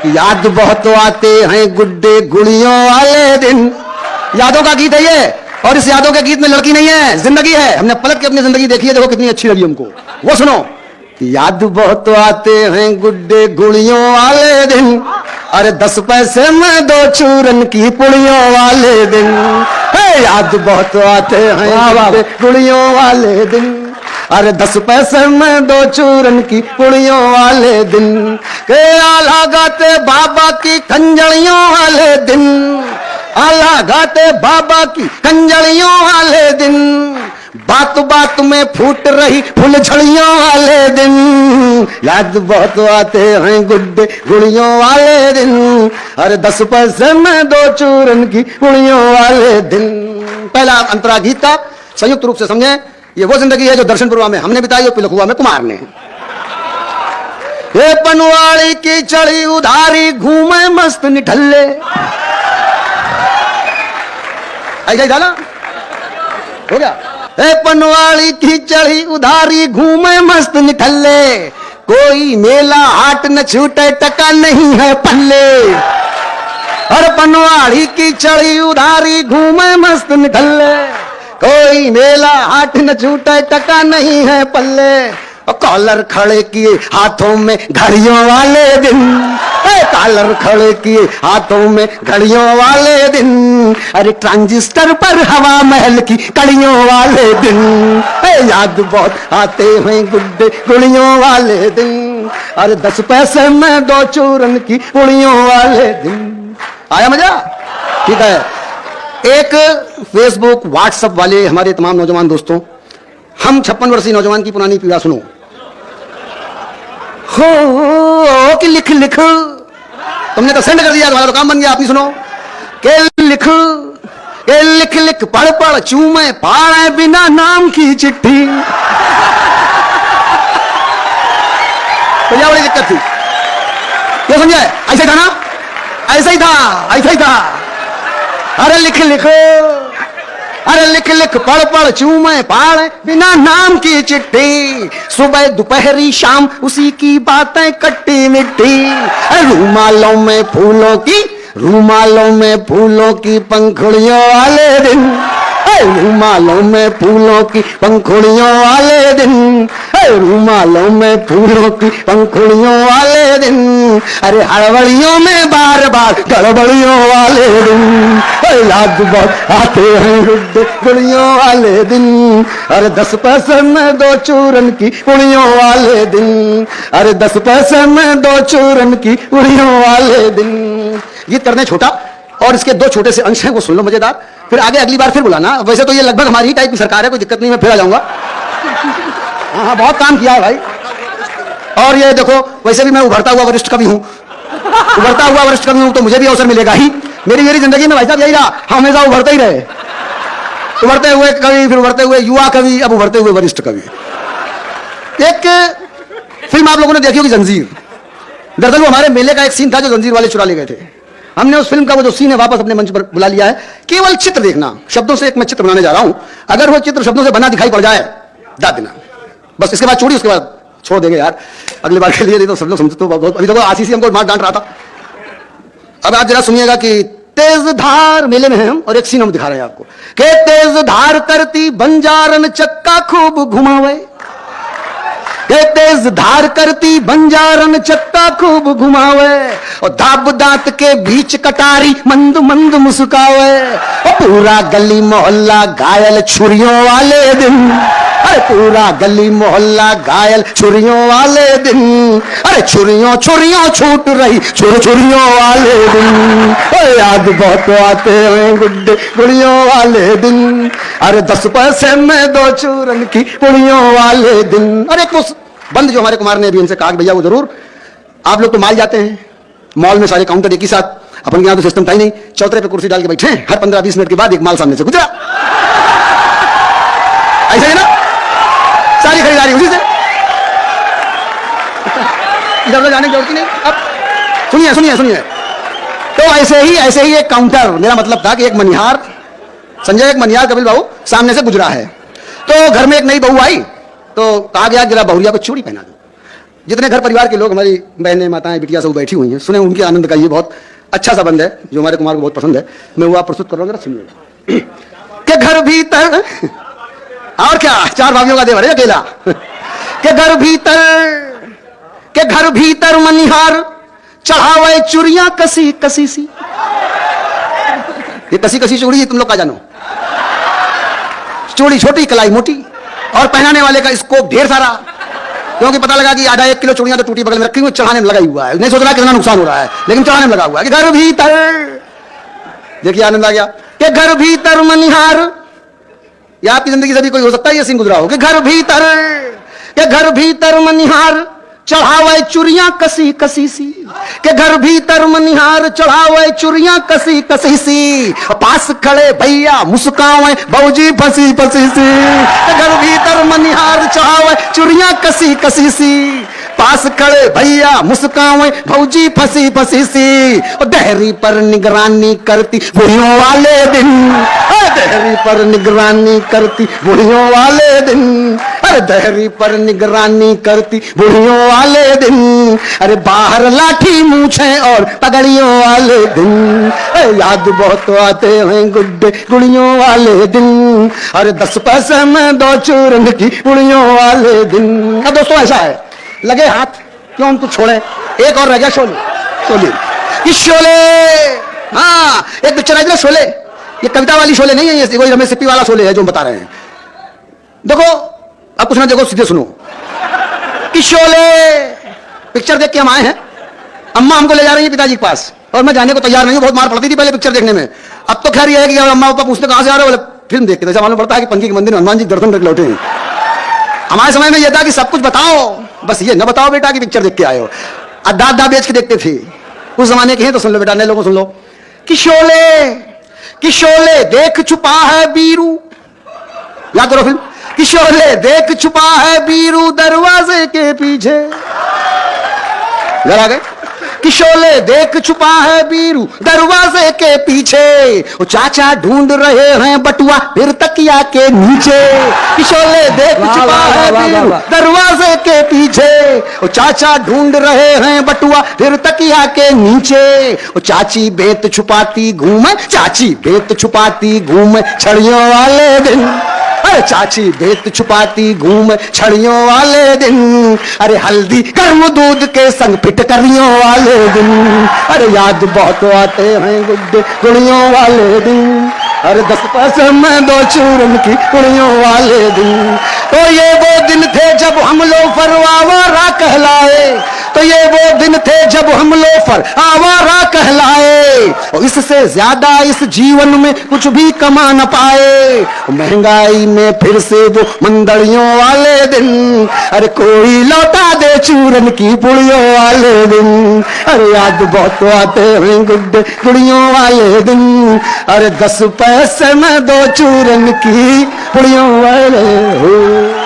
याद बहुत आते हैं गुड्डे गुड़ियों वाले दिन। यादों का गीत है ये, और इस यादों के गीत में लड़की नहीं है, जिंदगी है। हमने पलट के अपनी जिंदगी देखी है, देखो कितनी अच्छी लगी हमको। वो सुनो, याद बहुत आते हैं गुड्डे गुड़ियों वाले दिन, अरे 10 पैसे में 2 चूरन की पुड़ियों वाले दिन। याद बहुत आते हैं गुड्डे गुड़ियों वाले दिन, अरे 10 पैसे में 2 चूरन की पुड़ियों वाले दिन। के आला गाते बाबा की कंजलियों वाले दिन, आला गाते बाबा की कंजलियों वाले दिन। बात बात में फूट रही फुलझड़ियों वाले दिन। याद बहुत आते हैं गुड्डे गुड़ियों वाले दिन, अरे 10 पैसे में 2 चूरन की पुड़ियों वाले दिन। पहला अंतरा गीत था, संयुक्त रूप से समझे, ये वो जिंदगी है जो दर्शनपुरवा में हमने बिताई और पिलखुआ में कुमार ने। ये पनवाड़ी की चढ़ी उधारी घूमे मस्त निठल्ले। ऐसा ही था ना, हो गया। ए पनवाड़ी की चढ़ी उधारी घूमे मस्त निठल्ले, कोई मेला हाट न छूटे टका नहीं है पल्ले। और पनवाड़ी की चढ़ी उधारी घूमे मस्त निठल्ले, कोई मेला हाट न छूटे टका नहीं है पल्ले। और कॉलर खड़े किए हाथों में घड़ियों वाले दिन, कॉलर खड़े किए हाथों में घड़ियों वाले दिन। अरे ट्रांजिस्टर पर हवा महल की कड़ियों वाले दिन। याद बहुत आते हैं गुड्डे गुड़ियों वाले दिन, अरे 10 पैसे में 2 चूरन की पुड़ियों वाले दिन। आया मजा? ठीक है। एक फेसबुक व्हाट्सएप वाले हमारे तमाम नौजवान दोस्तों, हम 56 वर्षीय नौजवान की पुरानी पीड़ा सुनो। हो कि लिख लिख, तुमने तो सेंड कर दिया, तुम्हारा तो काम बन गया। आप नहीं सुनो के लिख के लिख लिख पढ़ पढ़ चूमे पाड़े बिना नाम की चिट्ठी। तो क्या बड़ी दिक्कत थी, ये समझे? ऐसा ही था ना, ऐसा ही था, ऐसा ही था। अरे लिख लिख, अरे लिख लिख पढ़ पढ़ चूमे पाड़े बिना नाम की चिट्ठी। सुबह दोपहरी शाम उसी की बातें कट्टी मिट्टी। रूमालों में फूलों की, रूमालों में फूलों की पंखुड़ियों वाले दिन, रूमालों में फूलों की पंखुड़ियों वाले दिन, रूमालों में फूलों की पंखुड़ियों वाले दिन। अरे हड़बड़ियों में बार बार गड़बड़ियों वाले दिन। याद बहुत आते हैं गुड्डे गुड़ियों वाले दिन, अरे 10 पैसे में 2 चूरन की पुड़ियों वाले दिन, अरे 10 पैसे में 2 चूरन की पुड़ियों वाले दिन। गीत करने छोटा, और इसके 2 छोटे से अंश हैं, वो सुन लो मजेदार, फिर आगे अगली बार फिर बुलाना। वैसे तो ये लगभग हमारी टाइप की सरकार है, कोई दिक्कत नहीं, मैं फिर आ जाऊंगा। हाँ, बहुत काम किया है भाई। और ये देखो, वैसे भी मैं उभरता हुआ वरिष्ठ कवि हूँ, उभरता हुआ वरिष्ठ कवि हूँ, तो मुझे भी अवसर मिलेगा ही। मेरी जिंदगी में भाई साहब यही रहा, हमेशा उभरते ही रहे। उभरते हुए कवि, फिर उभरते हुए युवा कवि, अब उभरते हुए वरिष्ठ कवि। एक फिल्म आप लोगों ने देखी होगी, जंजीर। दरअसल वो हमारे मेले का एक सीन था जो जंजीर वाले चुरा ले गए थे। हमने उस फिल्म का वो जो सीन है वापस अपने मंच पर बुला लिया है। केवल चित्र देखना, शब्दों से एक मैं चित्र बनाने जा रहा हूं, अगर वो चित्र शब्दों से बना दिखाई पड़ जाए दाद देना, बस। इसके बाद छोड़ी, उसके बाद छोड़ देंगे यार अगली बार के लिए, नहीं तो सब लोग समझते। तो अभी तो आशीष हमको मार डांट रहा था। अब आप जरा सुनिएगा कि तेज धार, मेले में हम, और एक सीन हम दिखा रहे हैं आपको कि तेज धार करती बंजारन चक्का खूब घुमावे, तेज धार करती बंजारन चक्का खूब घुमावे, और दाब दांत के बीच कटारी मंद मंद मुस्कावे। और पूरा गली मोहल्ला घायल छुरियों वाले दिन, अरे पूरा गली मोहल्ला घायल छुरियों वाले दिन। अरे छुरियों छुरियों छूट रही छुरियों वाले दिन। याद बहुत आते हैं गुड्डे गुड़ियों वाले दिन, अरे 10 पैसे में 2 चूरन की पुड़ियों वाले दिन। अरे एक बंद जो हमारे कुमार ने अभी इनसे कहा, भैया वो जरूर, आप लोग तो माल जाते हैं, मॉल में सारे काउंटर एक ही साथ, अपन के यहाँ तो सिस्टम था ही नहीं, चौतरे पे कुर्सी डाल के बैठे, हर 15-20 मिनट के बाद एक माल सामने से गुजरा। ऐसा है ना, सारी खरीदारी उसी से, इधर उधर जाने की जरूरत नहीं। अब सुनिए सुनिए सुनिए, तो ऐसे ही एक काउंटर, मेरा मतलब था कि एक मनिहार, संजय एक मनिहार कपिल बाबू सामने से गुजरा है। तो घर में एक नई बहू आई, तो कहा गया जरा बहुरिया को चूड़ी पहना दो। जितने घर परिवार के लोग, हमारी बहनें, माताएं, बिटिया सब बैठी हुई हैं, सुने उनके आनंद का ये बहुत अच्छा सा बंद है जो हमारे कुमार को बहुत पसंद है। मैं वो आप प्रस्तुत कर रहा हूँ, जरा सुनिए। के घर भीतर, और क्या, 4 भाइयों का देवर है अकेला। के घर भीतर मनिहार चढ़ावे चूड़ियां कसी कसी सी। ये कसी कसी चूड़ी तुम लोग का जानो, चूड़ी छोटी कलाई मोटी, और पहनाने वाले का स्कोप ढेर सारा, क्योंकि पता लगा कि आधा 1 किलो चूड़ियां तो टूटी बगल में रखी हुई, चढ़ाने में लगा हुआ है। नहीं सोच रहा कितना नुकसान हो रहा है, लेकिन चढ़ाने में लगा हुआ है। कि घर भीतर, देखिए आनंद आ गया। कि घर भीतर मनिहार, या आपकी जिंदगी से भी कोई हो सकता है ये सीन गुजरा हो। कि घर भीतर मनिहार चढ़ावे चूड़ियां कसी कसी सी। के घर भीतर मनिहार चढ़ावे चूड़ियां कसी कसी सी। पास खड़े भैया मुस्कावे बौजी फंसी फंसी सी। के घर भीतर मनिहार चढ़ावे चूड़ियां कसी कसी सी। पास खड़े भैया मुस्कावे भौजी फंसी फंसी सी। दहरी पर निगरानी करती बुढ़ियों वाले दिन, दहरी पर निगरानी करती बुढ़ियों वाले दिन, अरे दहरी पर निगरानी करती बुढ़ियों वाले दिन, अरे बाहर लाठी मूछे और पगड़ियों वाले दिन, याद बहुत आते हैं गुड्डे गुड़ियों वाले दिन, अरे 10 पैसे में 2 चूरन की गुड़ियों वाले दिन। दोस्तों ऐसा है, लगे हाथ क्यों हम कुछ छोड़े। एक और रह गया, शोले। शोले कि शोले, हाँ एक पिक्चर है शोले, ये कविता वाली शोले नहीं है, ये कोई रमेश सिप्पी वाला शोले है जो हम बता रहे हैं। देखो अब कुछ ना देखो, सीधे सुनो। कि शोले पिक्चर देख के हम आए हैं, अम्मा हमको ले जा रही है पिताजी के पास, और मैं जाने को तैयार नहीं हूं। बहुत मार पड़ती थी पहले पिक्चर देखने में, अब तो खैर ये है कि अम्मा पापा पूछते कहां से आ रहे हो, बोले फिल्म देखते थे। मालूम पड़ता है कि पंकी के मंदिर हनुमान जी दर्शन करके लौटे हैं। हमारे समय में यह था कि सब कुछ बताओ, बस ये न बताओ बेटा कि पिक्चर देख के आए हो। अद्दा बेच के देखते थे, उस जमाने के हैं तो सुन लो बेटा, नए लोगों सुन लो। कि शोले देख छुपा है बीरू, याद करो फिल्म। कि शोले देख छुपा है बीरू दरवाजे के पीछे, घर आ गए। कि शोले देख छुपा है बीरू दरवाजे के पीछे, वो चाचा ढूंढ रहे हैं बटुआ फिर तकिया के नीचे। कि शोले देख छुपा है बीरू दरवाजे के पीछे, वो चाचा ढूंढ रहे हैं बटुआ फिर तकिया के नीचे। वो चाची बेत छुपाती घूमे, चाची बेत छुपाती घूमे छड़ियों वाले दिन, अरे चाची बेत छुपाती घूम छड़ियों वाले दिन, अरे हल्दी गर्म दूध के संग फिटकरियों वाले दिन, अरे याद बहुत आते हैं गुड्डे गुड़ियों वाले दिन, अरे 10 पैसे में 2 चूरन की गुड़ियों वाले दिन। तो ये वो दिन थे जब हम लोफर आवारा कहलाए, तो ये वो दिन थे जब हम लोफर आवारा कहलाए, और इससे ज्यादा इस जीवन में कुछ भी कमा न पाए। महंगाई में फिर से वो मंदड़ियों वाले दिन, अरे कोई लौटा दे चूरन की पुड़ियों वाले दिन, अरे याद बहुत आते हैं गुड्डे गुड़ियों वाले दिन, अरे 10 पैसे में 2 चूरन की पुड़ियों वाले हो।